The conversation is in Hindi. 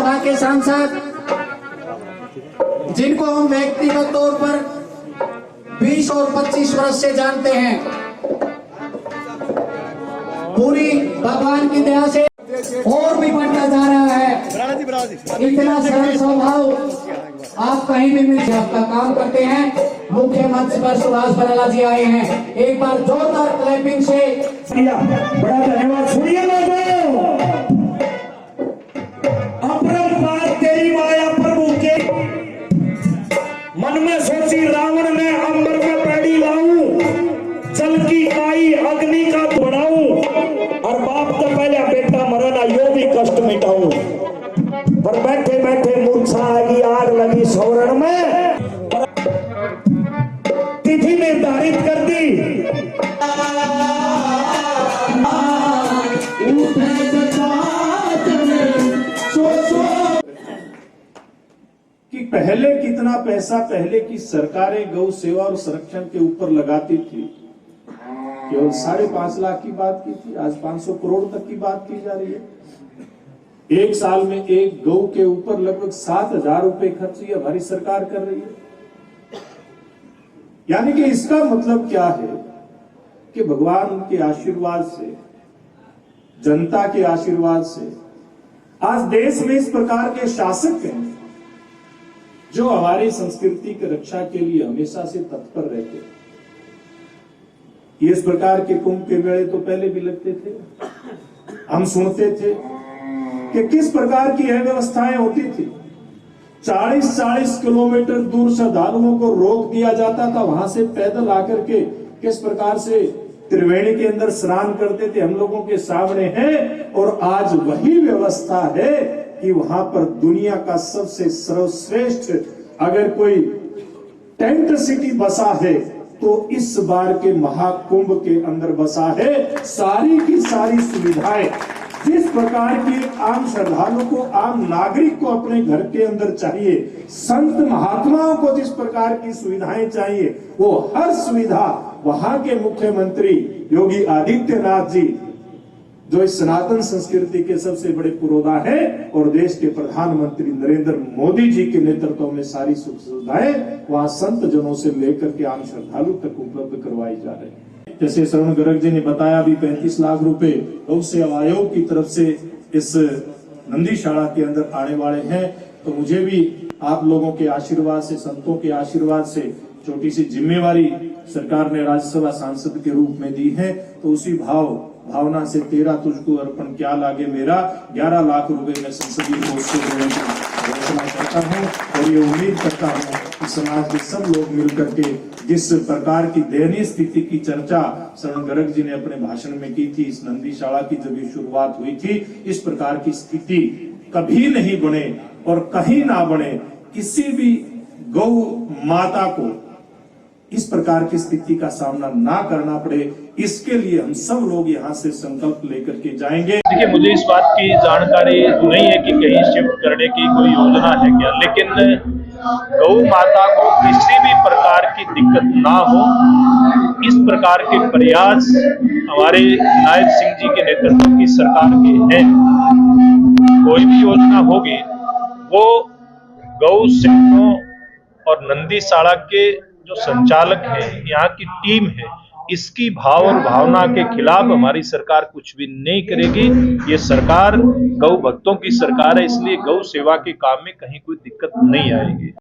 राज्यसभा के सांसद, जिनको हम व्यक्तिगत तौर पर 20 और 25 वर्ष से जानते हैं, पूरी भगवान की दया से और भी बढ़ता जा रहा है। इतना सरल स्वभाव आप कहीं भी मिल आपका काम करते हैं। मुख्य मंच पर सुभाष बराला जी आए हैं, एक बार जोरदार क्लैपिंग से बड़ा धन्यवाद। सुनिए लोगों, अपरंपार तेरी माया प्रभु के मन में सोची रावण ने अंबर में पैड़ी लाऊं, जल की आई अग्नि का बढ़ाऊं, और बाप तो पहले बेटा मरे ना यो भी कष्ट मिटाऊं, पर बैठे बैठे मूर्छा आएगी, आग लगी सौरण में, तिथि निर्धारित कर दी। कि पहले कितना पैसा पहले की सरकारें गौ सेवा और संरक्षण के ऊपर लगाती थी। केवल 5.5 लाख की बात की थी, आज 500 करोड़ तक की बात की जा रही है। एक साल में एक गौ के ऊपर लगभग 7,000 रुपए खर्च ये हमारी सरकार कर रही है। यानी कि इसका मतलब क्या है कि भगवान के आशीर्वाद से, जनता के आशीर्वाद से आज देश में इस प्रकार के शासक हैं जो हमारी संस्कृति की रक्षा के लिए हमेशा से तत्पर रहते हैं। इस प्रकार के कुंभ के मेले तो पहले भी लगते थे, हम सुनते थे कि किस प्रकार की यह व्यवस्थाएं होती थी। 40-40 किलोमीटर दूर श्रद्धालुओं को रोक दिया जाता था, वहां से पैदल आकर के किस प्रकार से त्रिवेणी के अंदर स्नान करते थे, हम लोगों के सामने है। और आज वही व्यवस्था है कि वहां पर दुनिया का सबसे सर्वश्रेष्ठ अगर कोई टेंट सिटी बसा है तो इस बार के महाकुंभ के अंदर बसा है। सारी की सारी सुविधाएं जिस प्रकार की आम श्रद्धालु को, आम नागरिक को अपने घर के अंदर चाहिए, संत महात्माओं को जिस प्रकार की सुविधाएं चाहिए, वो हर सुविधा वहां के मुख्यमंत्री योगी आदित्यनाथ जी, जो इस सनातन संस्कृति के सबसे बड़े पुरोधा हैं, और देश के प्रधानमंत्री नरेंद्र मोदी जी के नेतृत्व में सारी सुख सुविधाएं वहां संत जनों से लेकर के आम श्रद्धालु तक उपलब्ध करवाई जा रही है। जैसे श्रवण गर्ग जी ने बताया, अभी 35 लाख रुपए गौ सेवा आयोग की तरफ से इस नंदीशाला के अंदर आने वाले हैं। तो मुझे भी आप लोगों के आशीर्वाद से, संतों के आशीर्वाद से छोटी सी जिम्मेवारी सरकार ने राज्यसभा सांसद के रूप में दी है। तो उसी भावना से 13 तुझको अर्पण क्या लागे मेरा 11 लाख रुपए में संसदीय कोष से देने की घोषणा करता हूँ। और ये उम्मीद करता हूँ कि समाज के सब लोग मिलकर के जिस प्रकार की दयनीय स्थिति की चर्चा श्रवण गर्ग जी ने अपने भाषण में की थी, इस नंदीशाला की जब ये शुरुआत हुई थी, इस प्रकार की स्थिति कभी नहीं बने और कहीं ना बने। किसी भी गौ माता को इस प्रकार की स्थिति का सामना ना करना पड़े, इसके लिए हम सब लोग यहाँ से संकल्प लेकर के जाएंगे। देखिए, मुझे इस बात की जानकारी नहीं है कि कहीं शिफ्ट करने की कोई योजना है क्या, लेकिन गौ माता को किसी भी प्रकार की दिक्कत ना हो, इस प्रकार के प्रयास हमारे नायब सिंह जी के नेतृत्व की सरकार के हैं। कोई भी योजना होगी वो गौ सेवकों और नंदीशाला के जो संचालक हैं, यहाँ की टीम है, इसकी भाव और भावना के खिलाफ हमारी सरकार कुछ भी नहीं करेगी। ये सरकार गौ भक्तों की सरकार है, इसलिए गौ सेवा के काम में कहीं कोई दिक्कत नहीं आएगी।